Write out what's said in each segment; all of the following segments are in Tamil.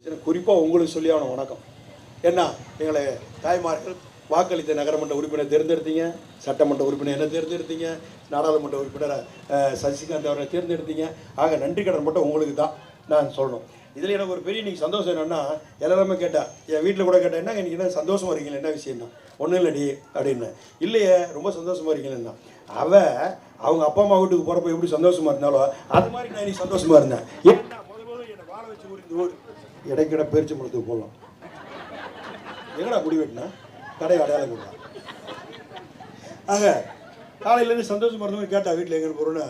குறிப்பாக உங்களுக்கு சொல்லி அவனை வணக்கம். என்ன எங்களை தாய்மார்கள் வாக்களித்த நகரமன்ற உறுப்பினர் தேர்ந்தெடுத்தீங்க, சட்டமன்ற உறுப்பினர் என்ன தேர்ந்தெடுத்தீங்க, நாடாளுமன்ற உறுப்பினரை சசிகாந்த் அவரை தேர்ந்தெடுத்தீங்க. ஆக நன்றி கடன் மட்டும் உங்களுக்கு தான் நான் சொல்லணும். இதில் எனக்கு ஒரு பெரிய இன்றைக்கி சந்தோஷம் என்னென்னா, எல்லாருமே கேட்டேன், என் வீட்டில் கூட கேட்டேன், என்ன இன்றைக்கி என்ன சந்தோஷமாக இருக்கீங்களா, என்ன விஷயம்னா, ஒன்றும் இல்லடி அப்படின்னு. இல்லையே ரொம்ப சந்தோஷமாக இருக்கீங்களா. அவங்க அப்பா அம்மா வீட்டுக்கு போகிறப்ப எப்படி சந்தோஷமாக இருந்தாலும் அது மாதிரி நான் இன்னைக்கு சந்தோஷமாக இருந்தேன். ஏன்னா முதல்ல என்னை வாழ வச்சு ஊர் இந்த ஊர் இடைக்கிட பயிற்சி மலத்துக்கு போகலாம். எங்கடா முடி வெட்டினா கடை அடையாளம் கொடுக்கலாம். ஆக காலையிலேருந்து சந்தோஷமாக இருந்தவங்க கேட்டா வீட்டில் எங்கே போகிறோன்னா,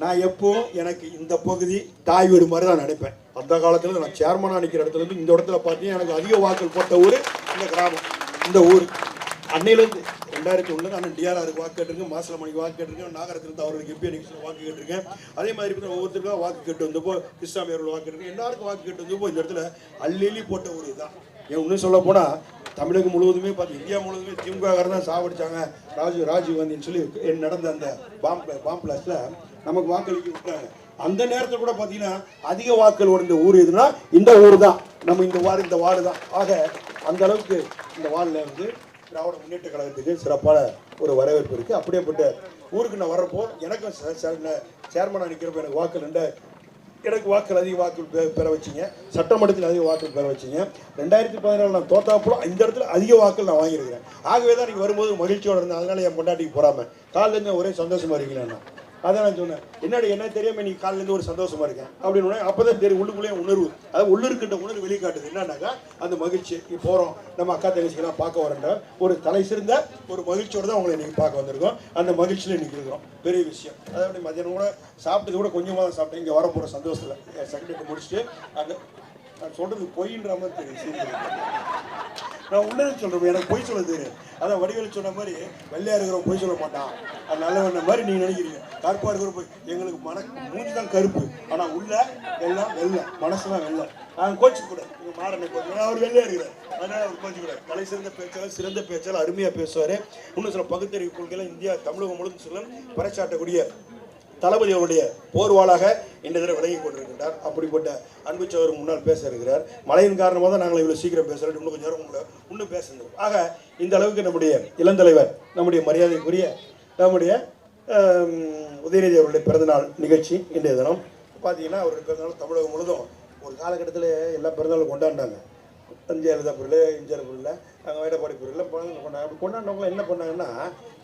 நான் எப்போவும் எனக்கு இந்த பகுதி தாய் வீடு மாதிரி தான் நினைப்பேன். அந்த காலத்தில் நான் சேர்மனாக நிற்கிற இடத்துலேருந்து இந்த இடத்துல பார்த்தீங்கன்னா எனக்கு அதிக வாக்கள் போட்ட ஊர் இந்த கிராமம். இந்த ஊர் அன்னையிலேருந்து 2001 நான் டிஆர்ஆருக்கு வாக்கு கேட்டிருக்கேன், மாசிலமணிக்கு வாக்கு கேட்டிருக்கேன், நாகரத்தினத்து அவர்களுக்கு எம்பி நிகழ்ச்சியில் வாக்கு கேட்டிருக்கேன். அதே மாதிரி ஒவ்வொருத்தருக்கும் வாக்கு கேட்டு வந்தப்போ கிருஷ்ணாமி அவர்கள் வாக்கு கேட்டிருக்கேன். எல்லாருக்கும் வாக்கு கேட்டு வந்தப்போ இந்த இடத்துல அள்ளி போட்ட ஊர் தான். ஏன் இன்னும் சொல்ல போனால் தமிழகம் முழுவதுமே பார்த்து இந்தியா முழுவதுமே திமுககாரர் தான் சாவடிச்சாங்க. ராஜீவ் காந்தின்னு சொல்லி நடந்த அந்த பாம் பிளாஸ்ட்ல நமக்கு வாக்களிக்க விட்டாங்க. அந்த நேரத்தில் கூட பார்த்தீங்கன்னா அதிக வாக்கள் உடைந்த ஊர் எதுனா இந்த ஊர் தான். நம்ம இந்த வார்டு தான். ஆக அந்த அளவுக்கு இந்த வார்டில் வந்து திராவிட முன்னேற்ற கழகத்துக்கு சிறப்பான ஒரு வரவேற்பு இருக்குது. அப்படியேப்பட்ட ஊருக்கு நான் வர்றப்போ எனக்கும் சேர்மனாக நிற்கிறப்ப எனக்கு வாக்கள் அதிக வாக்குகள் பெற வச்சிங்க, சட்டமன்றத்தில் அதிக வாக்குகள் பெற வச்சிங்க. 2014 நான் தோத்தாப்புல இந்த இடத்துல அதிக வாக்கள் நான் வாங்கியிருக்கிறேன். ஆகவே தான் நீங்கள் வரும்போது மகிழ்ச்சியோடு இருந்தேன். அதனால என் பொண்டாட்டிக்கு போகாமல் காலிலேருந்து ஒரே சந்தோஷமாக இருக்கீங்களா. அதான் நான் சொன்னேன், என்ன தெரியாமல் நீ காலிலேருந்து ஒரு சந்தோஷமாக இருக்கேன் அப்படின்னு. அப்போ தான் தெரியும் உள்ளுக்குள்ளேயே உணர்வு, அதாவது உள்ளிருக்கின்ற உணர்வு வெளிக்காட்டுது. என்னன்னாக்கா அந்த மகிழ்ச்சி. இப்போ போகிறோம் நம்ம அக்கா தங்கச்சிக்கெல்லாம் பார்க்க வரேன்ற ஒரு தலை சிறந்த ஒரு மகிழ்ச்சியோடு தான் உங்களை இன்றைக்கி பார்க்க வந்திருக்கோம். அந்த மகிழ்ச்சியில் இன்றைக்கி இருக்கிறோம். பெரிய விஷயம். அதாவது மதியானம் கூட சாப்பிட்டது கூட கொஞ்சமாக தான் சாப்பிட்டேன். இங்கே வரப்போகிற சந்தோஷத்தில் செகண்ட் முடிச்சுட்டு அங்கே நான் சொல்கிறது பொய்ன்ற மாதிரி தெரியும். நான் உள்ளது சொல்கிறேன், எனக்கு பொய் சொல்ல தெரியும். அதான் வடிவேல் சொன்ன மாதிரி வெள்ளையாக இருக்கிறவங்க பொய் சொல்ல மாட்டான், அது நல்லவண்ண மாதிரி நீங்கள் நினைக்கிறீங்க. கருப்பாக இருக்கிற போய் எங்களுக்கு மூஞ்சி தான் கருப்பு, ஆனால் உள்ள எல்லாம் வெள்ளை, மனசுலாம் வெள்ளை. நான் கோச்சு கூட நீங்கள் மாறனை கோச்சு அவர் வெள்ளையாக இருக்கிறார், அதனால் அவர் கோச்சு கூட. தலை சிறந்த பேச்சாளர், சிறந்த பேச்சாளர், அருமையாக பேசுவார். இன்னும் சில பகுத்தறிவு கொள்கைகளை இந்தியா தமிழகம் முழுவதும் சொல்லும் பறைச்சாட்டக்கூடிய தளபதி அவருடைய போர்வாளாக இந்த தடவை விலகி கொண்டிருக்கின்றார். அப்படிப்பட்ட அன்புச்சு அவர் முன்னால் பேச இருக்கிறார். மழையின் காரணமாக தான் நாங்கள் இவ்வளோ சீக்கிரம் பேசுகிறோம். இன்னும் கொஞ்சம் நேரம் உங்களை இன்னும் பேசுகிறோம். ஆக இந்த அளவுக்கு நம்முடைய இளந்தலைவர், நம்முடைய மரியாதைக்குரிய நம்முடைய உதயநிதி அவருடைய பிறந்தநாள் நிகழ்ச்சி இன்றைய தினம் பார்த்தீங்கன்னா அவருடைய பிறந்தநாள் தமிழகம் முழுவதும் ஒரு காலகட்டத்தில் எல்லா பிறந்தநாளும் கொண்டாடினாங்க. ஜெயலலிதா பொருள், எம்ஜிஆர் பொருள், நாங்கள் எடப்பாடி பொருள் கொண்டாங்க. அப்படி கொண்டாடினவங்க என்ன பண்ணாங்கன்னா,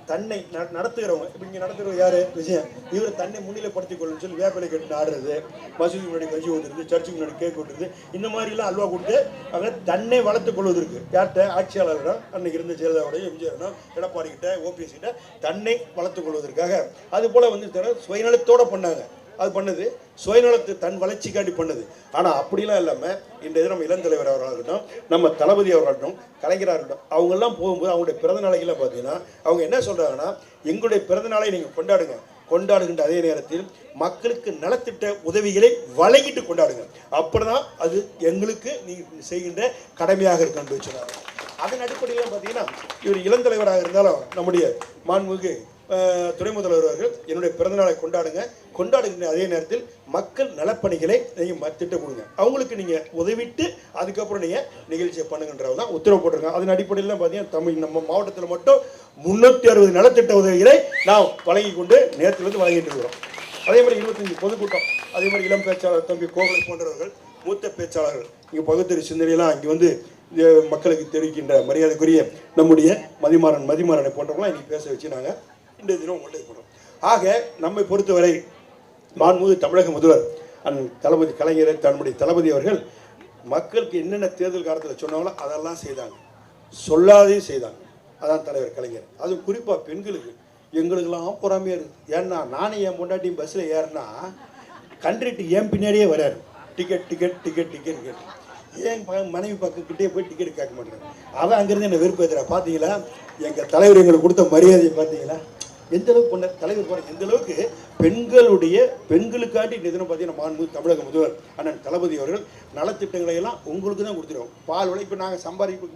தன்னை நடத்துகிறவங்க, இப்போ இங்கே நடத்துகிறவங்க யார், விஜயம், இவர் தன்னை முன்னிலைப்படுத்திக் கொள்ளுன்னு சொல்லி வேப்பிலை கட்டு ஆடுறது, மசூதி முன்னாடி கஞ்சி ஊற்றுறது, சர்ச்சுக்கு முன்னாடி கேக் ஊட்டுறது, இந்த மாதிரிலாம் அல்வா கொடுத்து அவங்க தன்னை வளர்த்துக் கொள்வதற்கு யார்கிட்ட, ஆட்சியாளர்களிடம், அன்னைக்கு இருந்த ஜெயலலிதாவுடைய, எம்ஜிஆரிடம், எடப்பாடி கிட்ட, ஓபிஎஸ் கிட்ட தன்னை வளர்த்துக் கொள்வதற்காக. அது போல் வந்து சுயநலத்தோடு பண்ணாங்க. அது பண்ணது சுயநலத்தை தன் வளர்ச்சிக்காண்டி பண்ணுது. ஆனால் அப்படிலாம் இல்லாமல் இன்றைய நம்ம இளந்தலைவர் அவர்களாகட்டும், நம்ம தளபதி அவர்களாகட்டும், கலைஞராகட்டும், அவங்கெல்லாம் போகும்போது அவங்களுடைய பிறந்த நாளைக்கெல்லாம் பார்த்தீங்கன்னா அவங்க என்ன சொல்கிறாங்கன்னா, எங்களுடைய பிறந்த நாளை நீங்கள் கொண்டாடுகின்ற அதே நேரத்தில் மக்களுக்கு நலத்திட்ட உதவிகளை வழங்கிட்டு கொண்டாடுங்க. அப்படிதான் அது எங்களுக்கு நீங்கள் செய்கின்ற கடமையாக இருக்குன்னு சொன்னாங்க. அதன் அடிப்படையில் பார்த்தீங்கன்னா இவர் இளந்தலைவராக இருந்தாலும் நம்முடைய மாண்புமிகு துணை முதல்வர் அவர்கள் என்னுடைய பிறந்தநாளை கொண்டாடுகின்ற அதே நேரத்தில் மக்கள் நலப்பணிகளை நீங்கள் திட்டம் கொடுங்க, அவங்களுக்கு நீங்கள் உதவிட்டு அதுக்கப்புறம் நீங்கள் நிகழ்ச்சியை பண்ணுங்கன்றவங்க தான் உத்தரவு போட்டிருக்காங்க. அதன் அடிப்படையில் பார்த்தீங்கன்னா நம்ம மாவட்டத்தில் மட்டும் 360 நலத்திட்ட உதவிகளை நாம் வழங்கி கொண்டு நேரத்திலிருந்து வழங்கிட்டு இருக்கிறோம். அதே மாதிரி 25 பொதுக்கூட்டம், அதே மாதிரி இளம் பேச்சாளர் தம்பி கோகுலை போன்றவர்கள், மூத்த பேச்சாளர்கள், இங்கே பகுத்தறிவு சிந்தனையெல்லாம் இங்கே வந்து மக்களுக்கு தெரிவிக்கின்ற மரியாதைக்குரிய நம்முடைய மதிமாறனை போன்றவங்களாம் இன்னைக்கு பேச வச்சு நாங்கள் இன்றைய தினம் உங்களை போடுறோம். ஆக நம்மை பொறுத்தவரை மாண்புமிகு தமிழக முதல்வர் தளபதி கலைஞர், தன்னுடைய தளபதி அவர்கள் மக்களுக்கு என்னென்ன தேர்தல் காலத்தில் சொன்னாங்களோ அதெல்லாம் செய்தாங்க, சொல்லாதையும் செய்தாங்க. அதான் தலைவர் கலைஞர். அதுவும் குறிப்பாக பெண்களுக்கு எங்களுக்கெல்லாம் பொறாமையாக இருக்குது. ஏன்னா நானே என் பொண்டாட்டியும் பஸ்ஸில் ஏறினா கண்ட்ரிட்டு என் பின்னாடியே வராரு, டிக்கெட் ஏன் மனைவி பக்கக்கிட்டே போய் டிக்கெட் கேட்க மாட்டேன். அவன் அங்கேருந்து என்னை வெறுப்பேற்றுறா. பார்த்தீங்களா எங்கள் தலைவர் எங்களுக்கு கொடுத்த மரியாதையை பார்த்தீங்களா, எந்த அளவுக்கு கொண்ட தலைவர் பாருங்க, எந்த அளவுக்கு பெண்களுக்காண்டி இந்த தினம் பார்த்தீங்கன்னா மாண்புமிகு தமிழக முதல்வர் அண்ணன் தளபதி அவர்கள் நலத்திட்டங்களை எல்லாம் உங்களுக்கு தான் கொடுத்துருவோம். பால் விலை இப்போ நாங்கள்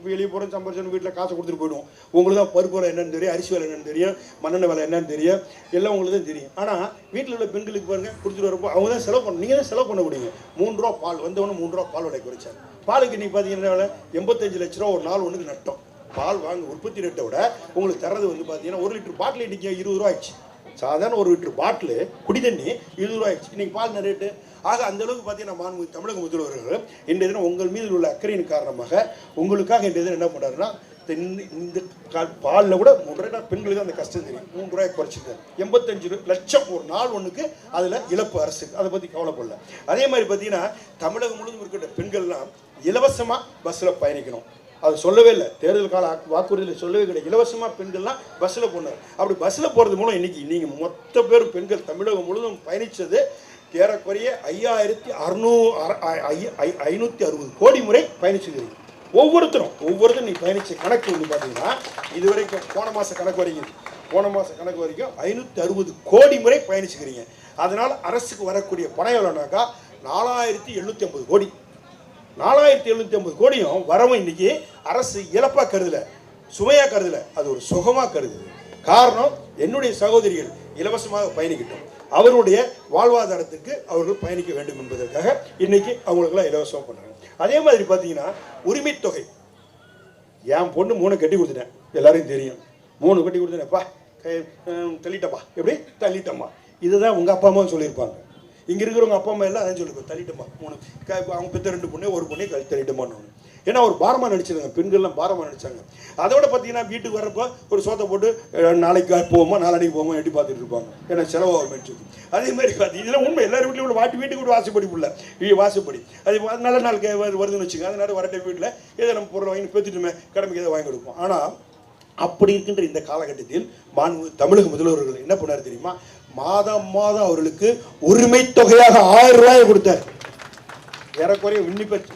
வெளியே போகிறோம், சம்பாரிச்சு வீட்டில் காசை கொடுத்துட்டு போயிடுவோம். உங்களுக்கு தான் பருப்பு விலை என்னன்னு தெரியும், அரிசி விலை என்னன்னு தெரியும், மண்ணெண்ணெய் விலை என்னன்னு தெரியும், எல்லாம் உங்களுக்கு தான் தெரியும். ஆனால் வீட்டில் உள்ள பெண்களுக்கு பாருங்கள் கொடுத்துட்டு வரப்போ அவங்க தான் செலவு பண்ணணும், நீங்கள் தான் செலவு பண்ண முடியுங்க. 3 ரூபா பால் வந்தவொன்னே 3 ரூபா பால் விலை குறைச்சாங்க. பாலுக்கு இன்றைக்கி பார்த்தீங்கன்னா 85 லட்ச ரூபா ஒரு நாள் ஒன்றுக்கு நட்டம். பால் வாங்க உற்பத்தி ரேட்டை விட உங்களுக்கு தரது வந்து பார்த்தீங்கன்னா 1 லிட்டர் பாட்டில் இன்றைக்கி 20 ரூபா ஆயிடுச்சு. சாதாரண 1 லிட்டர் பாட்டில் குடி தண்ணி 20 ரூபா ஆயிடுச்சு. இன்றைக்கி பால் ரேட்டு. ஆக அந்த அளவுக்கு பார்த்தீங்கன்னா மாண்புமிகு தமிழக முதல்வர்கள் இன்றைய தினம் உங்கள் மீது உள்ள அக்கறையின் காரணமாக உங்களுக்காக இன்றைய தினம் என்ன பண்ணுறாருன்னா, இந்த பாலில் கூட 3 ரூபாய் பெண்களுக்கு அந்த கஷ்டம் தெரியும். 3 ரூபாய் குறைச்சிருக்காரு. 85 லட்சம் ஒரு நாள் ஒன்றுக்கு அதில் இழப்பு அரசுக்கு. அதை பற்றி கவலைப்படல. அதே மாதிரி பார்த்தீங்கன்னா தமிழகம் முழுவதும் இருக்கிற பெண்கள்லாம் இலவசமாக பஸ்ஸில் பயணிக்கணும். அது சொல்லவே இல்லை, தேர்தல் கால வாக்குறுதியில் சொல்லவே கிடையாது. இலவசமாக பெண்கள்லாம் பஸ்ஸில் போனார். அப்படி பஸ்ஸில் போகிறது மூலம் இன்றைக்கி நீங்கள் மொத்த பேரும் பெண்கள் தமிழகம் முழுவதும் பயணித்தது ஏறக்குறைய 5,560 கோடி முறை பயணிச்சுக்கிறீங்க. ஒவ்வொருத்தரும் நீ பயணித்த கணக்கு வந்து பார்த்தீங்கன்னா இது வரைக்கும் போன மாத கணக்கு வரைக்கும் 560 கோடி முறை பயணிச்சுக்கிறீங்க. அதனால் அரசுக்கு வரக்கூடிய பணம் எவ்வளோனாக்கா 4,750 கோடி. 4,750 கோடியும் வரவும் இன்னைக்கு அரசு இழப்பாக கருதல, சுமையாக கருதல, அது ஒரு சுகமாக கருதுது. காரணம், என்னுடைய சகோதரிகள் இலவசமாக பயணிக்கிட்டோம், அவருடைய வாழ்வாதாரத்துக்கு அவர்கள் பயணிக்க வேண்டும் என்பதற்காக இன்னைக்கு அவங்களுக்கெல்லாம் இலவசமாக பண்ணுறாங்க. அதே மாதிரி பார்த்தீங்கன்னா உரிமை தொகை, என் பொண்ணு 3 கட்டி கொடுத்துட்டேன், எல்லாரையும் தெரியும். 3 கட்டி கொடுத்துட்டேன்ப்பா, தள்ளிட்டப்பா, எப்படி தள்ளிட்டம்மா, இதுதான் உங்கள் அப்பா அம்மாவும் சொல்லியிருப்பாங்க. இங்கே இருக்கிறவங்க அப்பா அம்மா எல்லாம் அதான் சொல்லியிருப்போம், தள்ளிட்டம்மா 3, அவங்க பெற்ற 2 பொண்ணு 1 பொண்ணே தள்ளிட்டம்மான்னு. ஏன்னா ஒரு பாரமாக நடிச்சிருங்க, பெண்கள்லாம் பாரமாக நடிச்சாங்க. அதோட பார்த்தீங்கன்னா வீட்டுக்கு வரப்போ ஒரு சோத்தை போட்டு நாளைக்கு போவோமா நாளைக்கு போவோமா எட்டி பார்த்துட்டு இருப்பாங்க, ஏன்னா செலவாகும் சொல்லி. அதே மாதிரி பார்த்தீங்கன்னா இதெல்லாம் உண்மை. எல்லாரும் வீட்டிலும் உள்ள வீட்டுக்கு கூட வாசப்படி உள்ள வாசப்படி அது நல்ல நாள் வருதுன்னு வச்சுங்க, அதனால வரட்ட வீட்டில் ஏதோ நம்ம பொருளை வாங்கி பேத்துட்டுமே கடமைக்கு ஏதோ வாங்கி கொடுப்போம். ஆனால் அப்படி இருக்கின்ற இந்த காலகட்டத்தில் தமிழக முதல்வர்கள் என்ன பண்ணார் தெரியுமா? மாதம் அவர்களுக்கு உரிமை தொகையாக 1000 ரூபாயை கொடுத்தார். ஏறக்குறைய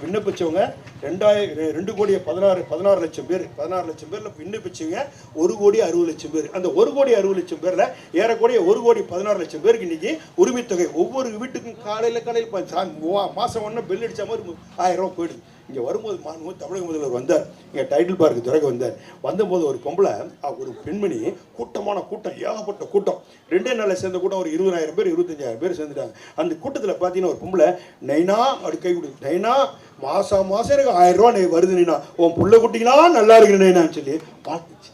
விண்ணப்பிச்சவங்க 2,16 லட்சம் பேர். 16 லட்சம் பேர்ல விண்ணப்பிச்சவங்க 1,60,00,000 பேர். அந்த 1,60,00,000 பேர்ல ஏறக்குறைய 1,16 லட்சம் பேருக்கு இன்னைக்கு உரிமை தொகை. ஒவ்வொரு வீட்டுக்கும் காலையில் மாசம் ஒன்று பெல் அடிச்ச மாதிரி 1000 ரூபாய் போயிடுது. இங்கே வரும்போது தமிழக முதல்வர் வந்தார், இங்கே டைட்டில் பார்க்கு திறக்க வந்தபோது ஒரு பொம்பளை, ஒரு பெண்மணி, கூட்டம், ஏகப்பட்ட கூட்டம், 2 நாளில் சேர்ந்த கூட்டம் ஒரு 20,000 பேர் 25,000 பேர் சேர்ந்துட்டாங்க. அந்த கூட்டத்தில் பார்த்தீங்கன்னா ஒரு பொம்பளை, நைனா அப்படி கை கொடு, நைனா மாதம் எனக்கு 1000 ரூபா வருது, நைனா உன் புள்ள குட்டிங்களா நல்லா இருக்கு நைனான்னு சொல்லி பார்த்துச்சு.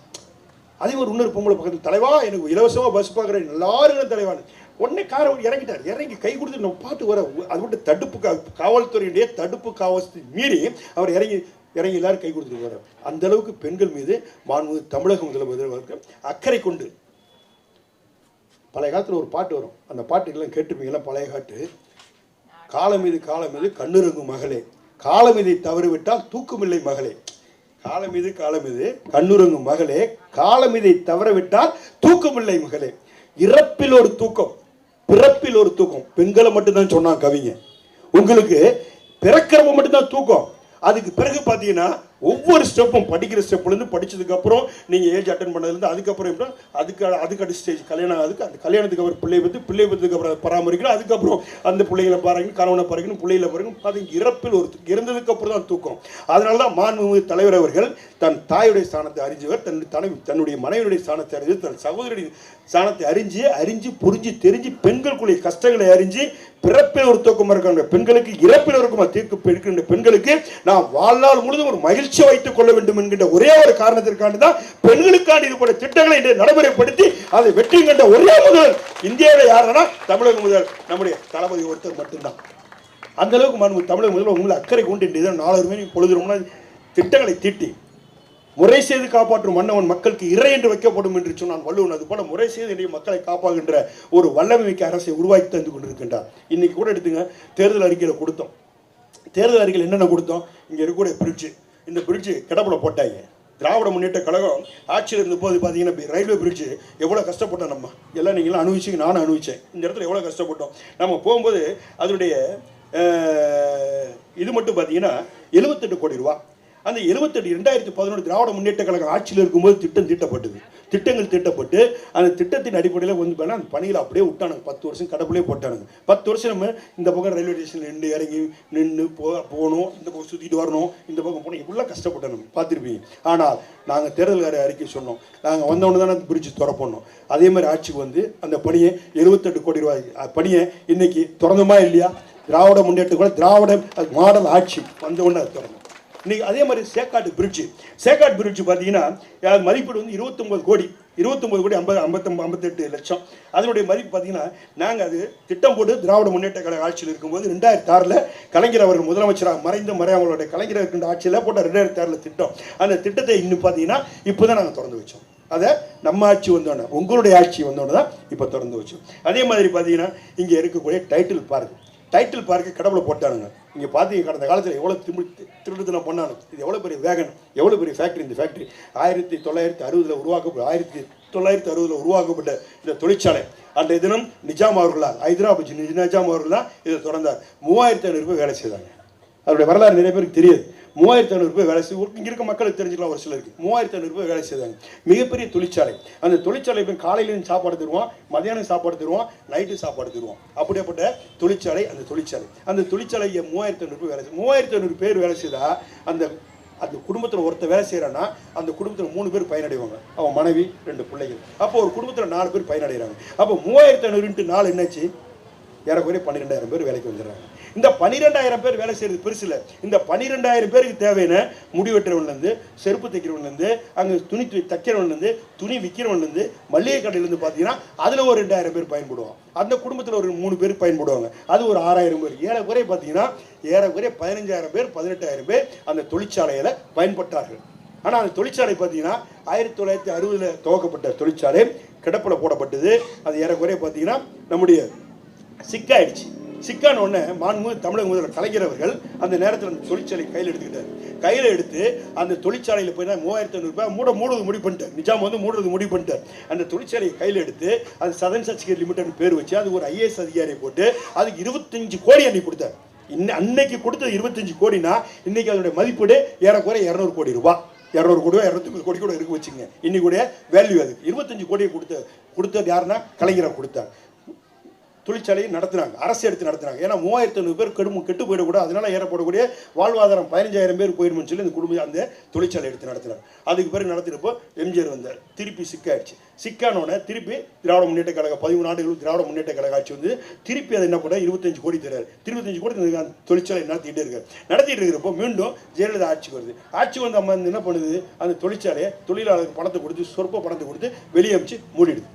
அதே ஒரு இன்னொரு பொம்பளை பக்கத்தில், தலைவா எனக்கு இலவசமாக பஸ் பார்க்குறேன் நல்லா இருக்கிற தலைவான்னு உடனே காரை இறங்கிட்டார். இறங்கி கை கொடுத்து நம்ம பார்த்து வர, அது மட்டும் தடுப்பு காவல்துறையுடைய தடுப்பு காவல்துறை மீறி அவர் இறங்கி எல்லாரும் கை கொடுத்துட்டு வர. அந்த அளவுக்கு பெண்கள் மீது மாண்புமிகு தமிழக முதல்வருக்கு அக்கறை கொண்டு. பழைய காலத்தில் ஒரு பாட்டு வரும், அந்த பாட்டுக்கெல்லாம் கேட்டுப்பீங்களாம், பழைய பாட்டு. காலம் மீது கண்ணுறங்கும் மகளே, காலம் இதை தவறிவிட்டால் தூக்கமில்லை மகளே. காலம் மீது கண்ணுறங்கும் மகளே, காலம் இதை தவறவிட்டால் தூக்கமில்லை மகளே. இறப்பில் ஒரு தூக்கம், பிறப்பில் ஒரு தூக்கம். பெண்களை மட்டும்தான் சொன்னாங்க கவிங்க. உங்களுக்கு பிறக்கிறப்ப மட்டும்தான் தூக்கம். அதுக்கு பிறகு பார்த்தீங்கன்னா ஒவ்வொரு ஸ்டெப்பும், படிக்கிற ஸ்டெப்லேருந்து படித்ததுக்கப்புறம் நீங்கள் ஏஜ் அட்டன் பண்ணதுலேருந்து அதுக்கப்புறம் எப்படி அதுக்கு அடுத்த ஸ்டேஜ் கல்யாணம். அந்த கல்யாணத்துக்கு அப்புறம் பிள்ளை பத்துக்கு அப்புறம் பராமரிக்கணும். அதுக்கப்புறம் அந்த பிள்ளைகளை பாருங்க, கணவனை பாருங்கணும், பிள்ளைகளை பாருங்க. பார்த்தீங்க இறப்பில் ஒரு இறந்ததுக்கு அப்புறம் தான் தூக்கம். அதனால தான் மாண்புமிகு தலைவர் அவர்கள் தன் தாயுடைய ஸ்தானத்தை அறிஞ்சவர், தன்னுடைய மனைவியுடைய ஸ்தானத்தை அறிஞ்சு, தன் சகோதரியுடைய ஸ்தானத்தை அறிஞ்சு புரிஞ்சு தெரிஞ்சு பெண்களுக்குரிய கஷ்டங்களை அறிஞ்சு பிறப்பில் ஒரு தூக்கம் இருக்காங்க பெண்களுக்கு, இறப்பில் இருக்கும் தீர்ப்பு எடுக்கின்ற பெண்களுக்கு நாம் வாழ்நாள் முழுதும் ஒரு மகிழ்ச்சியை வைத்துக் கொள்ள வேண்டும் என்கின்ற ஒரே ஒரு காரணத்திற்காண்டி தான் பெண்களுக்காண்டி இது போன்ற திட்டங்களை நடைமுறைப்படுத்தி அதை வெற்றி கண்ட ஒரே முதல் இந்தியாவில் யாருன்னா தமிழக முதல் நம்முடைய தளபதி ஒருத்தர் மட்டும்தான். அந்த அளவுக்கு தமிழக முதல் உங்களை அக்கறை கொண்டு இன்றைய 4 மணி பொழுது திட்டங்களை தீட்டி முறை செய்து காப்பாற்றும் மன்னவன் மக்களுக்கு இறை என்று வைக்கப்படும் என்று சொன்னான் வள்ளுவன். அது போல முறை செய்து இன்றைய மக்களை காப்பாகின்ற ஒரு வல்லமைமிக்க அரசை உருவாக்கி தந்து கொண்டிருக்கின்றார். இன்னைக்கு கூட எடுத்துங்க, தேர்தல் அறிக்கையில் கொடுத்தோம். தேர்தல் அறிக்கையில் என்னென்ன கொடுத்தோம்? இங்கே இருக்கக்கூடிய பிரிட்ஜு, இந்த பிரிட்ஜு கிடப்புல போட்டாங்க. திராவிட முன்னேற்ற கழகம் ஆட்சியில் இருந்தபோது பார்த்தீங்கன்னா ரயில்வே பிரிட்ஜு எவ்வளோ கஷ்டப்பட்டோம். நம்ம எல்லாம் நீங்களாம் அனுபவிச்சிங்க, நானும் அனுபவித்தேன். இந்த இடத்துல எவ்வளோ கஷ்டப்பட்டோம். நம்ம போகும்போது அதனுடைய இது மட்டும் பார்த்தீங்கன்னா 78 கோடி ரூபா. அந்த 78 2011 திராவிட முன்னேற்ற கழகம் ஆட்சியில் இருக்கும்போது திட்டங்கள் தீட்டப்பட்டு அந்த திட்டத்தின் அடிப்படையில் வந்து பண்ணால் அந்த பணியில் அப்படியே விட்டானுங்க. 10 வருஷம் கடவுளே போட்டானுங்க. 10 வருஷம் நம்ம இந்த பக்கம் ரயில்வே ஸ்டேஷனில் நின்று இறங்கி நின்று போகணும், இந்த பக்கம் சுற்றிட்டு வரணும், இந்த பக்கம் போகணும், இவ்வளோ கஷ்டப்பட்டணும் பார்த்துருப்பீங்க. ஆனால் நாங்கள் தேர்தல் அறிக்கை சொன்னோம், நாங்கள் வந்தவொன்னு தானே அந்த பிரிட்ஜ் திறப்போம். அதே மாதிரி ஆட்சிக்கு வந்து அந்த பணியை 78 கோடி ரூபாய் பணியை இன்னைக்கு திறந்தோமா இல்லையா? திராவிட முன்னேற்ற கூட திராவிட மாடல் ஆட்சி வந்தவொன்னு அது திறந்தோம். இன்னைக்கு அதே மாதிரி சேக்காடு பிரிட்ஜ் பார்த்தீங்கன்னா மதிப்பீடு வந்து 29 கோடி 58 லட்சம். அதனுடைய மதிப்பு பார்த்தீங்கன்னா நாங்கள் அது திட்டம் போட்டு திராவிட முன்னேற்ற கழக ஆட்சியில் இருக்கும்போது 2006 கலைஞர் அவர்கள் முதலமைச்சராக மறைந்தவங்களுடைய கலைஞர் இருக்கின்ற ஆட்சியில் போட்ட 2006 திட்டம். அந்த திட்டத்தை இன்னும் பார்த்தீங்கன்னா இப்போ தான் நாங்கள் திறந்து வச்சோம். அதை நம்ம ஆட்சி வந்தோடனே, உங்களுடைய ஆட்சி வந்தோடனே தான் இப்போ திறந்து வச்சோம். அதே மாதிரி பார்த்தீங்கன்னா இங்கே இருக்கக்கூடிய டைட்டில் பார்க்கு கடவுளை போட்டானுங்க. இங்கே பார்த்தீங்க கடந்த காலத்தில் எவ்வளோ திருடுத்தனம் பண்ணானு. இது எவ்வளோ பெரிய வேகன், எவ்வளோ பெரிய ஃபேக்ட்ரி. இந்த ஃபேக்ட்ரி 1960 உருவாக்கப்பட்ட இந்த தொழிற்சாலை அன்றைய தினம் நிஜாம் அவர்களால் ஹைதராபாத் நிஜாம் அவர்கள் தான் இதை திறந்தார். 3500 பேர் வேலை செய்தாங்க. அதனுடைய வரலாறு நிறைய பேருக்கு தெரியாது. 3500 பேர் வேலை செய்ய இங்கே இருக்க மக்களுக்கு தெரிஞ்சுக்கலாம், ஒரு சிலருக்கு 3500 பேர் வேலை செய்தாங்க. மிகப்பெரிய தொழிற்சாலை. அந்த தொழிற்சாலை இப்போ காலையிலையும் சாப்பாடு தருவோம், மதியானம் சாப்பாடு தருவோம், நைட்டு சாப்பாடு தருவோம். அப்படியேப்பட்ட தொழிற்சாலை அந்த தொழிற்சாலை 3500 பேர் வேலை 3500 பேர் வேலை செய்தால் அந்த குடும்பத்தில் ஒருத்தர் வேலை செய்கிறான்னா அந்த குடும்பத்தில் 3 பேர் பயனடைவாங்க. அவன் மனைவி 2 பிள்ளைகள். அப்போ ஒரு குடும்பத்தில் 4 பேர் பயனடைகிறாங்க. அப்போ 3500 × 4 என்னாச்சு? ஏறக்குறைய 12,000 பேர் வேலைக்கு வந்துடுறாங்க. இந்த 12,000 பேர் வேலை செய்கிறது பெருசு இல்லை. இந்த 12,000 பேருக்கு தேவையான முடி வெட்டுறவன்லேருந்து, செருப்பு தைக்கிறவன்லேருந்து, அங்கே துணி தைக்கிறவன்லேருந்து, துணி விற்கிறவன்லேருந்து, மளிகை கடையிலேருந்து பார்த்தீங்கன்னா அதில் ஒரு 2,000 பேர் பயன்படுவாங்க. அந்த குடும்பத்தில் ஒரு 3 பேர் பயன்படுவாங்க. அது ஒரு 6,000 பேர். ஏறக்குறைய பார்த்தீங்கன்னா 15,000 பேர் 18,000 பேர் அந்த தொழிற்சாலையில் பயன்பட்டார்கள். ஆனால் அந்த தொழிற்சாலை பார்த்தீங்கன்னா 1960 துவக்கப்பட்ட தொழிற்சாலை கிடப்பில் போடப்பட்டது. அது ஏறக்குறைய பார்த்தீங்கன்னா நம்முடைய சிக்காயிடுச்சு. சிக்கான உடனே மாண்புமிகு தமிழக முதல்வர் கலைஞர் அவர்கள் அந்த நேரத்தில் அந்த தொழிற்சாலை கையில் எடுத்து அந்த தொழிற்சாலையில் போய் 3500 ரூபாய் மூடுறது முடிவு பண்ணிட்டார். நிஜாம் வந்து மூடுறது முடிவு பண்ணிட்டார். அந்த தொழிற்சாலையை கையில் எடுத்து அது சதன் சர்டிஃபிகேட் லிமிடெட் பேர் வச்சு அது ஒரு IAS அதிகாரியை போட்டு அதுக்கு 25 கோடி அன்னைக்கு கொடுத்தார். அன்னைக்கு கொடுத்தது 25 கோடினா இன்னைக்கு அதனுடைய மதிப்பீடு ஏறக்குறைய 200 கோடி ரூபாய். 200 கோடி 250 கோடி கூட இருக்கு வச்சுங்க. இன்னைக்கு வேல்யூ அது 25 கோடியை கொடுத்தது யாருன்னா கலைஞரை கொடுத்தார். தொழிற்சாலையை நடத்துனாங்க, அரசு எடுத்து நடத்துனாங்க. ஏன்னா 3500 பேர் கெட்டு போயிடக்கூடாது, அதனால ஏறப்படக்கூடிய வாழ்வாதாரம் 15,000 பேர் போயிடும்னு சொல்லி இந்த குடும்பம் அந்த தொழிற்சாலை எடுத்து நடத்துனாங்க. அதுக்கு பிறகு நடத்தினப்போ எம்ஜிஆர் வந்தார். திருப்பி சிக்கானோட திருப்பி திராவிட முன்னேற்ற கழக 13 ஆண்டுகள் திராவிட முன்னேற்ற கழக ஆட்சி வந்து திருப்பி அதை என்ன பண்ண 25 கோடி தராரு. 25 கோடி தொழிற்சாலை நடத்திட்டு இருக்கிறப்போ மீண்டும் ஜெயலலிதா ஆட்சிக்கு வருது. ஆட்சி வந்து அம்மா என்ன பண்ணுது? அந்த தொழிற்சாலையை தொழிலாளருக்கு பணத்தை கொடுத்து சொற்ப பணத்தை கொடுத்து வெளியே அமைச்சு மூடிடுது.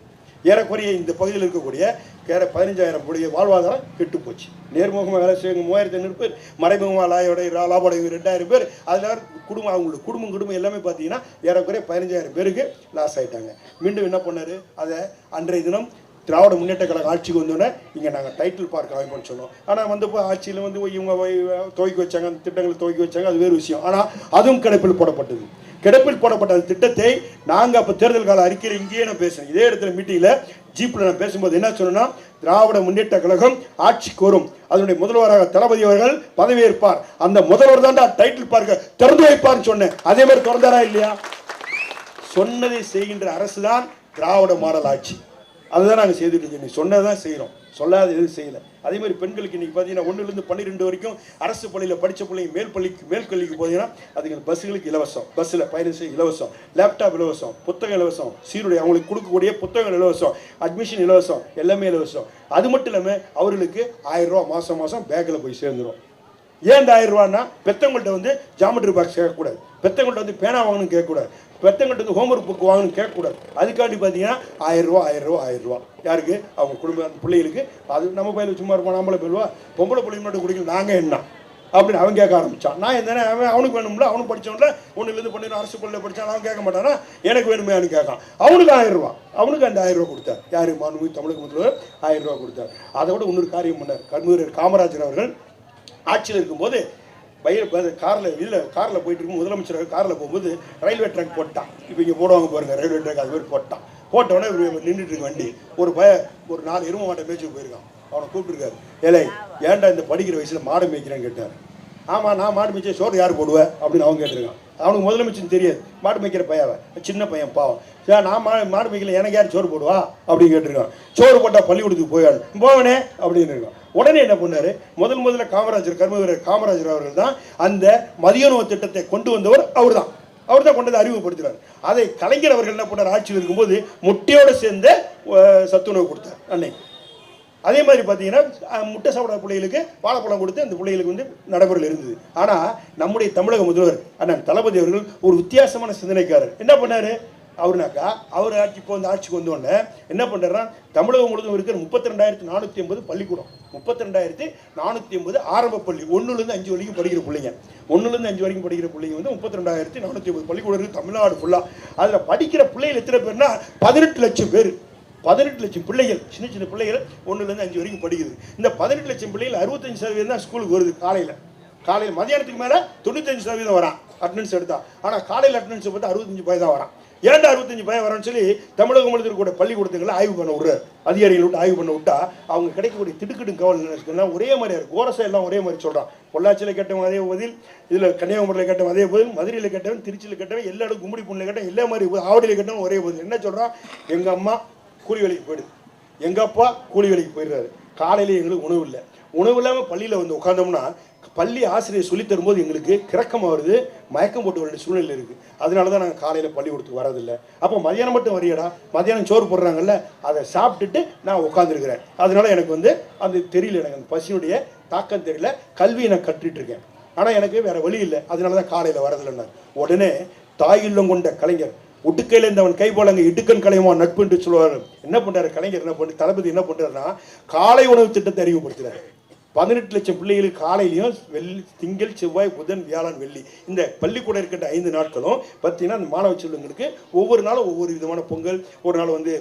ஏறக்குறைய இந்த பகுதியில் இருக்கக்கூடிய 15,000 கோடிய வாழ்வாதாரம் கெட்டு போச்சு. நேர்முகமாக வேலை செய்ய 3,500 பேர், மறைமுகமாக லாபடைய 2,000 பேர். அதில் அவங்களோட குடும்பம் எல்லாமே பார்த்தீங்கன்னா ஏறக்குறைய 15,000 பேருக்கு லாஸ் ஆகிட்டாங்க. மீண்டும் என்ன பண்ணார்? அதை அன்றைய தினம் திராவிட முன்னேற்ற கழக ஆட்சிக்கு வந்தோடனே இங்கே நாங்கள் டைட்டில் பார்க் அமைப்போம்னு சொன்னோம். ஆனால் வந்தப்போ ஆட்சியில் வந்து இவங்க துவக்கி வச்சாங்க, அந்த திட்டங்களை துவக்கி வச்சாங்க, அது வேறு விஷயம். ஆனால் அதுவும் கிடப்பில் போடப்பட்ட அந்த திட்டத்தை நாங்கள் அப்போ தேர்தல் கால அறிக்கையில் இங்கேயே நான் பேசுகிறேன். இதே இடத்துல மீட்டிங்கில் ஜீப்பில் நான் பேசும்போது என்ன சொன்னேன்னா, திராவிட முன்னேற்ற கழகம் ஆட்சிக்கு வரும், அதனுடைய முதல்வராக தளபதி அவர்கள் பதவியேற்பார், அந்த முதல்வர் தான்டா டைட்டில் பார்க்க திறந்து வைப்பார்னு சொன்னேன். அதே மாதிரி திறந்தாரா இல்லையா? சொன்னதை செய்கின்ற அரசு தான் திராவிட மாடல் ஆட்சி. அதுதான் நாங்கள் செய்துட்டு இருக்கோம். நீ சொன்னதான் செய்கிறோம், சொல்லாத எதுவும் செய்யலை. அதே மாதிரி பெண்களுக்கு இன்றைக்கி பார்த்தீங்கன்னா 1லேருந்து 12 வரைக்கும் அரசு பள்ளியில் படித்த பிள்ளைங்க மேல்கல்விக்கு போதீங்கன்னா அதுக்கு பஸ்ஸுகளுக்கு இலவசம், பஸ்ஸில் பயணம் செய்ய இலவசம், லேப்டாப் இலவசம், புத்தகம் இலவசம், சீருடைய அவங்களுக்கு கொடுக்கக்கூடிய புத்தகங்கள் இலவசம், அட்மிஷன் இலவசம், எல்லாமே இலவசம். அது மட்டும் இல்லாமல் அவர்களுக்கு 1000 ரூபா மாதம் பேக்கில் போய் சேர்ந்துடும். ஏன் இந்த 1000 ரூபான்னா பெத்தவங்கள்ட்ட வந்து ஜாமெட்ரி பாக்ஸ் கேட்கக்கூடாது, பெத்தவங்கள்ட்ட வந்து பேனா வாங்கணும்னு கேட்கக்கூடாது, பெத்தவங்கள்ட்ட வந்து ஹோம்ஒர்க் புக் வாங்கணும்னு கேட்கக்கூடாது. அதுக்காண்டி பார்த்தீங்கன்னா 1000 ரூபா யாருக்கு? அவங்க குடும்ப அந்த பிள்ளைகளுக்கு. அது நம்ம பையில சும்மா இருப்போம், நம்மளை போயிடுவா பொம்பளை பிள்ளைங்க மட்டும் குடிக்கல நாங்கள் என்ன அப்படின்னு அவன் கேட்க ஆரம்பித்தான். நான் என்ன அவனுக்கு வேணும்ல, அவனுக்கு படித்தவன்ல 1லேருந்து 12 அரசு பள்ளியில் படித்தான், அவன் கேட்க மாட்டானா எனக்கு வேணுமே கேட்கான். அவனுக்கு 1000 ரூபா, அவனுக்கு அந்த 1000 ரூபா கொடுத்தார். யார்? மாண்புமிகு தமிழக முதல்வர் 1000 ரூபா கொடுத்தார். அதை விட இன்னொரு காரியம் பண்ணார். கண்மூர் காமராஜர் அவர்கள் ஆட்சியில் இருக்கும்போது காரில் போயிட்டு இருக்கும் முதலமைச்சர் காரில் போகும்போது ரயில்வே ட்ராக் போட்டான். இப்போ இங்கே போடுவாங்க பாருங்கள், ரயில்வே ட்ராக் அது மாதிரி போட்டான். போட்டோடனே நின்றுட்டு இருக்கு வண்டி. ஒரு 4 எருமை மாட்டை மேய்ச்சி போயிருக்கான். அவனை கூப்பிட்டுருக்காரு, ஏலே ஏன்டா இந்த படிக்கிற வயசில் மாடை மேய்க்கிறேன்னு கேட்டார். ஆமாம் நான் மாடு மேய்ச்ச சோறு யார் போடுவேன் அப்படின்னு அவங்க கேட்டிருக்கான். அவனுக்கு முதலமைச்சர் தெரியாது, மாடு மேய்க்கிற பையன், சின்ன பையன் பாவம். சரி நான் மாடு மேய்க்கல, எனக்கு யார் சோறு போடுவா அப்படின்னு கேட்டிருக்கான். சோறு போட்டால் பள்ளிக்கூடத்துக்கு போவனே அப்படின்னு இருக்கான். உடனே என்ன பண்ணார், முதல்ல காமராஜர், கர்மவீரர் காமராஜர் அவர்கள் தான் அந்த மதிய உணவு திட்டத்தை கொண்டு வந்தவர். அவர் தான் கொண்டு வந்து அறிமுகப்படுத்துகிறார். அதை கலைஞர் அவர்கள் என்ன பண்ணார், ஆட்சியில் இருக்கும்போது முட்டையோடு சேர்ந்த சத்துணவு கொடுத்தார் அன்னைக்கு. அதே மாதிரி பார்த்தீங்கன்னா முட்டை சாப்பிடாத பிள்ளைகளுக்கு வாழைப்பழம் கொடுத்து அந்த பிள்ளைகளுக்கு வந்து நடைமுறையில் இருந்தது. ஆனால் நம்முடைய தமிழக முதல்வர் அண்ணன் தளபதி அவர்கள் ஒரு வித்தியாசமான சிந்தனைக்காரர். என்ன பண்ணார் அவருனாக்கா, அவர் இப்போ இந்த ஆட்சிக்கு வந்தோடனே என்ன பண்ணுறாருன்னா, தமிழகம் முழுவதும் இருக்கிற 32,450 பள்ளிக்கூடம், 32,450 ஆரம்ப பள்ளி, 1லேருந்து 5 வரைக்கும் படிக்கிற பிள்ளைங்க, 1லேருந்து 5 வரைக்கும் படிக்கிற பிள்ளைங்க வந்து 32,450 பள்ளிக்கூடம் இருக்குது தமிழ்நாடு ஃபுல்லாக. அதில் படிக்கிற பிள்ளைகள் எத்தனை பேர்னா 18 லட்சம் பேர், 18 லட்சம் பிள்ளைகள், சின்ன சின்ன பிள்ளைகள் 1லேருந்து 5 வரைக்கும் படிக்குது. இந்த 18 லட்சம் பிள்ளைகள் 65% தான் ஸ்கூலுக்கு வருது. காலையில் மதியானத்துக்கு மேலே 95% வரான் அட்டண்டன்ஸ் எடுத்தா. ஆனால் காலையில் அட்டண்டன்ஸ் பார்த்தா 65 பையன் தான் வரான். ஏன்டா 65 பையன் வரான்னு சொல்லி தமிழகம் முழுவதும் கூட பள்ளிக்கூடத்துக்களை ஆய்வு பண்ண விடுறாரு. அதிகாரிகள் விட்டு ஆய்வு பண்ண விட்டா அவங்க கிடைக்கக்கூடிய திடுக்கிடும் கவலை ஒரே மாதிரியா இருக்கு. கோரசை எல்லாம் ஒரே மாதிரி சொல்கிறான். பொள்ளாச்சியில் கேட்டவன் அதே பதில், இதில் கன்னியாகுமரியில் கேட்டவன் அதே பதில், மதுரையில் கேட்டவன், திருச்சியில் கேட்டவன், எல்லா இடம் கும்படி பொண்ணில் கேட்டவன், எல்லா மாதிரி ஆவடியில் கேட்டவன் ஒரே பதில். என்ன சொல்கிறான், எங்கள் அம்மா கூலி வேலைக்கு போயிடுது, எங்கள் அப்பா கூலி வேலைக்கு போயிடுறாரு, காலையில் எங்களுக்கு உணவு இல்லை, உணவு இல்லாமல் பள்ளியில் வந்து உட்காந்தோம்னா பள்ளி ஆசிரியர் சொல்லி தரும்போது எங்களுக்கு கிறக்கமாக வருது, மயக்கம் போட்டு வேண்டிய சூழ்நிலை இருக்குது. அதனால தான் நாங்கள் காலையில் பள்ளிக்கூடத்துக்கு வரதில்லை. அப்போ மதியானம் மட்டும் வரையடா, மதியானம் சோறு போடுறாங்கல்ல, அதை சாப்பிட்டுட்டு நான் உட்காந்துருக்கிறேன். அதனால எனக்கு வந்து அந்த தெரியல, எனக்கு அந்த பசியுடைய தாக்கம் தெரியல, கல்வியை நான் கற்றுட்டு இருக்கேன், ஆனால் எனக்கு வேறு வழி இல்லை, அதனால தான் காலையில் வரதில்லைன்னா. உடனே தாயில்லம் கொண்ட கலைஞர், ஒட்டுக்கையில் இருந்தவன் கை போலங்க இடுக்கன் கலையுமா நட்பு என்று சொல்லுவார். என்ன பண்ணுறாரு கலைஞர், என்ன பண்ணி தளபதி என்ன பண்ணுறாருன்னா, காலை உணவு திட்டத்தை அறிமுகப்படுத்துகிறார். 18 லட்சம் பிள்ளைகளுக்கு காலையிலையும் திங்கள் செவ்வாய் புதன் வியாழன் வெள்ளி இந்த பள்ளிக்கூடம் இருக்கின்ற 5 நாட்களும் பார்த்தீங்கன்னா அந்த மாணவ செல்வங்களுக்கு ஒவ்வொரு நாளும் ஒவ்வொரு விதமான பொங்கல், ஒரு நாள் வந்து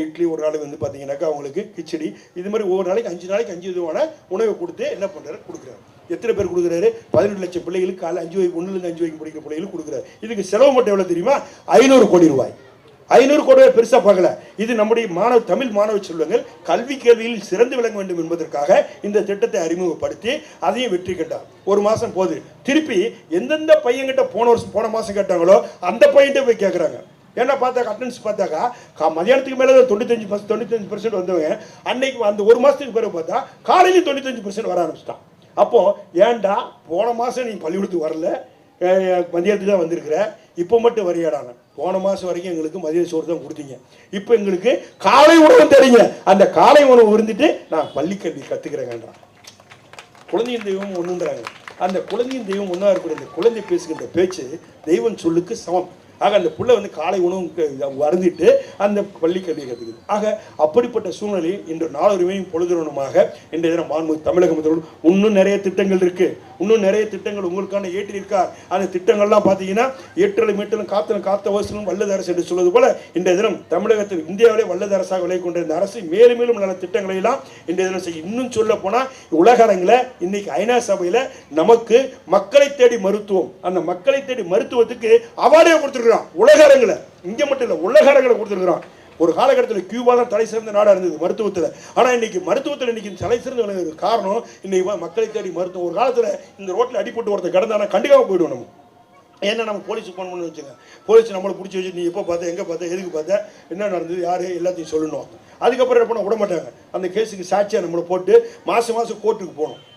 இட்லி, ஒரு நாள் வந்து பார்த்தீங்கன்னாக்கா அவங்களுக்கு கிச்சடி, இது மாதிரி ஒவ்வொரு நாளைக்கு 5 விதமான உணவை கொடுத்து என்ன பண்ணுறாரு கொடுக்குறாரு. எத்தனை பேர் கொடுக்குறாரு, 18 லட்சம் பிள்ளைகளுக்கு காலை 1லேருந்து 5 வரைக்கும் படிக்கிற பிள்ளைகளுக்கு கொடுக்குறாரு. இதுக்கு செலவு மட்டும் எவ்வளோ தெரியுமா, 500 கோடி ரூபாய். 500 கோடி ரூபாய் பெருசாக பார்க்கல. இது நம்முடைய தமிழ் மாணவ செல்வங்கள் கேள்வியில் சிறந்து விளங்க வேண்டும் என்பதற்காக இந்த திட்டத்தை அறிமுகப்படுத்தி அதையும் வெற்றி கண்டார். ஒரு மாதம் போது திருப்பி எந்தெந்த பையன்கிட்ட போன மாதம் கேட்டாங்களோ அந்த பையன்கிட்ட போய் கேட்குறாங்க. ஏன்னா பார்த்தாக்கா அட்டன்ஸ் பார்த்தாக்கா மதியானத்துக்கு மேலே 95% வந்தவங்க அன்னைக்கு அந்த ஒரு மாதத்துக்கு பிறகு பார்த்தா காலையில் 95% வர ஆரம்பிச்சிட்டான். அப்போது ஏன்டா போன மாதம் நீங்கள் பள்ளிக்கூடத்துக்கு வரல, மதியத்துக்கு தான் வந்திருக்கிற, இப்போ மட்டும் வரையாடான, போன மாதம் வரைக்கும் எங்களுக்கு மதிய சோறு தான் கொடுத்தீங்க, இப்போ எங்களுக்கு காலை உணவு தெரியுங்க, அந்த காலை உணவு இருந்துட்டு நான் பள்ளிக்கல்வி கற்றுக்கிறேங்கன்றான். குழந்தையின் தெய்வம் ஒன்றுன்றாங்க. அந்த குழந்தையின் தெய்வம் ஒன்றா இருக்கிற இந்த குழந்தை பேசுகின்ற பேச்சு தெய்வம் சொல்லுக்கு சமம். ஆக அந்த பிள்ளை வந்து காலை உணவு அருந்திட்டு அந்த பள்ளி கல்வியை கற்றுக்குது. ஆக அப்படிப்பட்ட சூழ்நிலையில் இன்று நாளொருமையும் பொழுதுறவனுமாக இன்றைய தினம் மாண்புமிகு தமிழக முதல்வர் இன்னும் நிறைய திட்டங்கள் இருக்குது, இன்னும் நிறைய திட்டங்கள் உங்களுக்கான ஏற்றிருக்கார். அந்த திட்டங்கள்லாம் பார்த்தீங்கன்னா ஏற்றலும் மீட்டலும் காத்த வசலும் வல்லது அரசு என்று சொல்வது போல இன்றைய தினம் தமிழகத்தில் இந்தியாவிலே வல்லது அரசாக விலை கொண்ட இந்த அரசு மேலும் மேலும் நல்ல திட்டங்களை எல்லாம் இன்றைய தினம் செய்யும். இன்னும் சொல்ல போனால் உலக அரங்கில் இன்னைக்கு ஐநா சபையில் நமக்கு மக்களை தேடி மருத்துவம், அந்த மக்களை தேடி மருத்துவத்துக்கு அவார்டே கொடுத்துருக்கோம். உலக அரங்கில், இங்க மட்டும் இல்லை உலக அரங்கில் கொடுத்துருக்கிறோம். ஒரு காலகட்டத்தில் கியூபா தான் தலை சிறந்த நாடாக இருந்தது மருத்துவத்தில். ஆனால் இன்னைக்கு மருத்துவத்தில் இன்னைக்கு தலை சிறந்த காரணம் இன்னைக்கு மக்களை தேடி மருத்துவம். ஒரு காலத்தில் இந்த ரோட்டில் அடிப்பட்டு ஒருத்தர் கிடந்தானா கண்டிப்பாக போயிடுவோம் நம்ம. ஏன்னா நம்ம போலீஸுக்கு ஃபோன் பண்ணி வச்சுங்க, போலீஸ் நம்மளை பிடிச்சி வச்சு நீ எப்போ பார்த்த, எங்கே பார்த்த, எதுக்கு பார்த்த, என்ன நடந்தது, யார், எல்லாத்தையும் சொல்லணும். அதுக்கப்புறம் என்ன பண்ண விட மாட்டாங்க, அந்த கேஸுக்கு சாட்சியாக நம்மளை போட்டு மாதம் கோர்ட்டுக்கு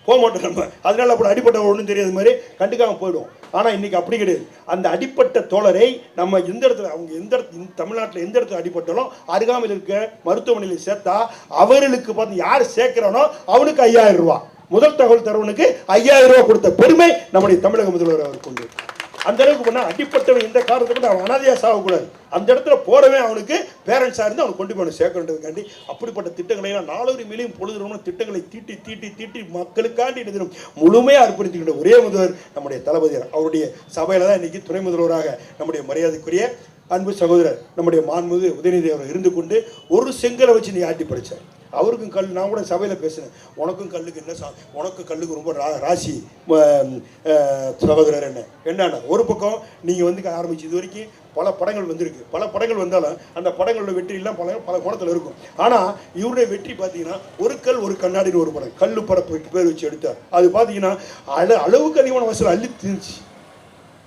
போக மாட்டோம் நம்ம. அதனால அப்படி அடிப்பட்ட ஒன்றும் தெரியாத மாதிரி கண்டுக்காமல் போயிடுவோம். ஆனால் இன்றைக்கி அப்படி கிடையாது. அந்த அடிப்பட்ட தோழரை நம்ம எந்த இடத்துல, அவங்க தமிழ்நாட்டில் எந்த இடத்துல அடிப்பட்டாலும் அருகாமையில் இருக்க மருத்துவமனையில் சேர்த்தா அவர்களுக்கு பார்த்து யார் சேர்க்கிறானோ அவனுக்கு 5000 ரூபா, முதல் தகவல் தரவனுக்கு 5000 ரூபா கொடுத்த பெருமை நம்முடைய தமிழக முதல்வர் அவர் கொண்டு. அந்த அளவுக்கு பண்ணால் அடிப்பட்டவன் எந்த காரணத்துக்கு அவன் அனாதையாக சாகக்கூடாது. அந்த இடத்துல போறவன் அவனுக்கு பேரண்ட்ஸாக இருந்து அவனுக்கு கொண்டு போய் சேர்க்கணுன்றதுக்காண்டி அப்படிப்பட்ட திட்டங்களை நாளொரு மேலேயும் பொழுதுறவனும் திட்டங்களை தீட்டி மக்களுக்காண்டி தினம் முழுமையாக அர்ப்பணித்துக்கின்ற ஒரே முதல்வர் நம்முடைய தளபதி. அவருடைய சபையில் தான் இன்னைக்கு துணை முதல்வராக நம்முடைய மரியாதைக்குரிய அன்பு சகோதரர் நம்முடைய மாண்புமிகு உதயநிதி அவர் இருந்து கொண்டு ஒரு செங்கலை வச்சு நீ ஆட்டி படித்தார். அவருக்கும் கல், நான் கூட சபையில் பேசினேன், உனக்கும் கல்லுக்கு என்ன உனக்கு கல்லுக்கு ரொம்ப ராசி சகோதரர் என்னன்னா ஒரு பக்கம் நீங்கள் வந்து ஆரம்பிச்சு இது வரைக்கும் பல படங்கள் வந்திருக்கு. பல படங்கள் வந்தாலும் அந்த படங்களோட வெற்றியெல்லாம் பல கோணத்தில் இருக்கும். ஆனால் இவருடைய வெற்றி பார்த்தீங்கன்னா ஒரு கல் ஒரு கண்ணாடின்னு ஒரு படம், கல்லு பரப்பு பேர் வச்சு எடுத்தார். அது பார்த்தீங்கன்னா அளவுக்கு அதிகமான வசூல் அள்ளி திணிச்சு.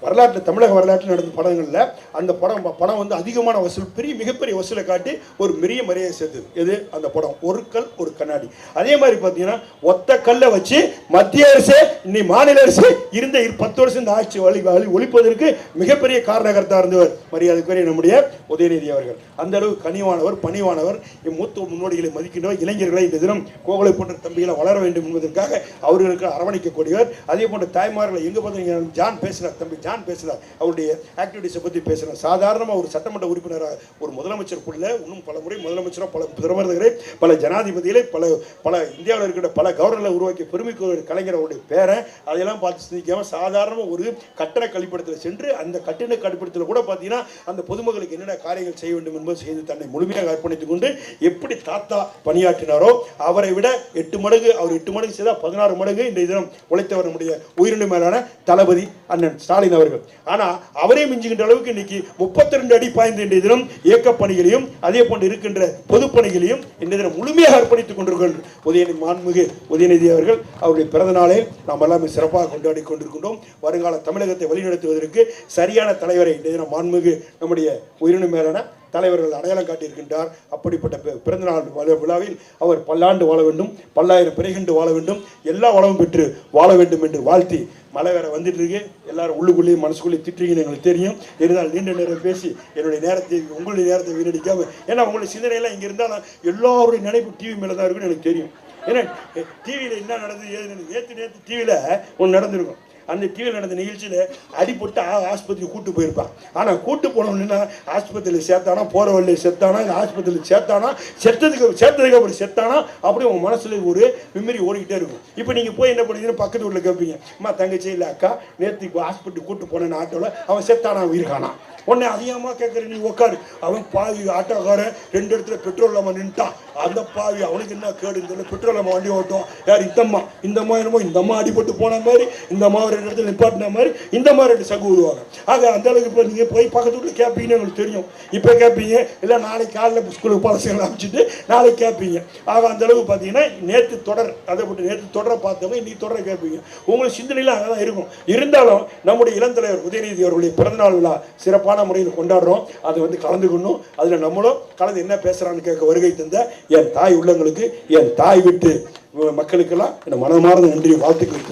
வரலாற்றில், தமிழக வரலாற்றில் நடந்த படங்களில் அந்த படம் வந்து அதிகமான வசூல், மிகப்பெரிய வசூலை காட்டி ஒரு பெரிய மரியாதை சேர்த்தது. எது அந்த படம்? ஒரு கல் ஒரு கண்ணாடி. அதே மாதிரி பார்த்தீங்கன்னா ஒத்த கல்லை வச்சு மத்திய அரசு, இன்னைக்கு மாநில அரசு இருந்த 10 வருஷம் இந்த ஆட்சி ஒழிப்பதற்கு மிகப்பெரிய காரணகர்த்தா இருந்தவர் மரியாதைக்குரிய நம்முடைய உதயநிதி அவர்கள். அந்த அளவு கனிவானவர், பணிவானவர், மூத்த முன்னோடிகளை மதிக்கின்றவர், இளைஞர்களை இந்த தினம் கோவலை போன்ற தம்பிகளை வளர வேண்டும் என்பதற்காக அவர்களுக்கு அரவணைக்கக்கூடியவர். அதே போன்ற தாய்மார்களை எங்கே பார்த்தீங்கன்னா ஜான் பேசுகிறார், தம்பி ஜான் பேசுகிறார், அவருடைய ஆக்டிவிட்டிஸை பற்றி பேசுகிறார். சாதாரணமாக ஒரு சட்டமன்ற உறுப்பினராக, ஒரு முதலமைச்சருக்குள்ள, இன்னும் பல முறை முதலமைச்சராக, பல பிரதமர்களை, பல ஜனாதிபதிகளை, பல இந்தியாவில் இருக்கிற பல கவர்னர்களை உருவாக்கிய பெருமைக்கு கலைஞர் அவருடைய பேரை அதையெல்லாம் பார்த்து சிந்திக்காமல் சாதாரணமாக ஒரு கட்டண கழிப்பிடத்தில் சென்று அந்த கட்டண கழிப்பிடத்தில் கூட பார்த்தீங்கன்னா அந்த பொதுமக்களுக்கு என்னென்ன காரியங்கள் செய்ய வேண்டும் என்பது செய்து தன்னை முழுமையாக அர்ப்பணித்துக் கொண்டு எப்படி தாத்தா பணியாற்றினாரோ அவரை விட 8 மடங்கு, அவர் 8 மடங்கு செய்தால் 16 மடங்கு இந்த தினம் உழைத்தவர் நம்முடைய உயிரினு மேலான தளபதி அண்ணன் ஸ்டாலின் அவர்கள். ஆனால் அவரே மிஞ்சுகின்ற அளவுக்கு இன்னைக்கு 32 அடி பாய்ந்த இன்றைய தினம் இயக்க பணிகளையும் அதே போன்று இருக்கின்ற பொதுப்பணிகளையும் இன்றைய தினம் முழுமையாக அர்ப்பணித்துக் கொண்டிருக்கின்ற மாண்புமிகு உதயநிதி அவர்கள் அவருடைய பிறந்த நாளை நாம் எல்லாமே சிறப்பாக கொண்டாடி கொண்டிருக்கின்றோம். வருங்கால தமிழகத்தை வழிநடத்துவதற்கு சரியான தலைவரை இன்றைய தினம் மாண்புமிகு நம்முடைய உயிரினு மேலான தலைவர்கள் அடையாளம் காட்டியிருக்கின்றார். அப்படிப்பட்ட பிறந்தநாள் விழாவில் அவர் பல்லாண்டு வாழ வேண்டும், பல்லாயிரம் பிறைகண்டு வாழ வேண்டும், எல்லா வளமும் பெற்று வாழ வேண்டும் என்று வாழ்த்தி, மழை வேற வந்துட்டு இருக்கு, எல்லாரும் உள்ளுக்குள்ளேயும் மனசுக்குள்ளேயும் திட்டுறீங்கன்னு எங்களுக்கு தெரியும். இருந்தால் நீண்ட நேரம் பேசி என்னுடைய நேரத்தை, உங்களுடைய நேரத்தை வீணடிக்காம, ஏன்னா உங்களுடைய சிந்தனையெல்லாம் இங்கே இருந்தாலும் எல்லாருடைய நினைப்பு டிவி மேலே தான் இருக்குன்னு எனக்கு தெரியும். ஏன்னா டிவியில் என்ன நடந்தது ஏது நேற்று டிவியில் ஒன்று நடந்திருக்கும். அந்த டிவியில் நடந்த நிகழ்ச்சியில் அடிபட்டு ஆஸ்பத்திரி கூட்டு போயிருப்பான். ஆனால் கூட்டு போனோம்னா ஆஸ்பத்திரியில் சேர்த்தானா, போகிற வழியில் செத்தானா, இல்லை ஆஸ்பத்திரியில் சேர்த்தானா, சேர்த்ததுக்கு அப்படி செத்தானா, அப்படி உங்கள் மனசில் ஒரு மெமரி ஓடிக்கிட்டே இருக்கும். இப்போ நீங்கள் போய் என்ன பண்ணுறீங்கன்னு பக்கத்து வீட்டில் கேட்பீங்க, அம்மா தங்கச்சி இல்லை அக்கா நேற்று ஹாஸ்பிட்டல் கூட்டு போனேன்னு ஆட்டோவில் அவன் செத்தானா உயிருக்கானா. உடனே அதிகமாக கேட்குற நீ உட்காரு, அவன் பாவி ஆட்டோக்காரன் 2 இடத்துல பெட்ரோல் இல்லாமல் நின்ட்டான், அந்த பாவி அவனுக்கு என்ன கேடுன்னு சொல்லி பெட்ரோல் இல்லாமல் வண்டி ஓட்டும். யார் இந்தம்மா என்னமோ இந்தம்மா அடிபட்டு போன மாதிரி, இந்த அம்மா 2 இடத்துல நிப்பாட்டின மாதிரி, இந்த மாதிரி 2 சங்கு விடுவாங்க. ஆக அந்த அளவுக்கு இப்போ நீங்கள் போய் பக்கத்து வீட்டில் கேட்பீங்கன்னு எங்களுக்கு தெரியும். இப்போ கேட்பீங்க, இல்லை நாளைக்கு காலையில் ஸ்கூலுக்கு பழசங்களை அமைச்சிட்டு நாளைக்கு கேட்பீங்க. ஆக அந்த அளவுக்கு பார்த்தீங்கன்னா நேற்று தொடர், அதை போட்டு நேற்று தொடரை பார்த்தவங்க இன்னைக்கு தொடரை கேட்பீங்க. உங்களுக்கு சிந்தனையில் அங்கே தான் இருக்கும். இருந்தாலும் நம்முடைய இளந்தலைவர் உதயநிதி அவர்களுடைய பிறந்தநாள் விழா சிறப்பான முறையில் கொண்டாடுறோம். அதை வந்து கலந்துக்கணும். அதில் நம்மளும் கலந்து என்ன பேசுகிறான்னு கேட்க வருகை தந்த என் தாய் உள்ளங்களுக்கு, என் தாய் விட்டு மக்களுக்கெல்லாம் என் மனமார்ந்த நன்றி வாழ்த்துக்கள்.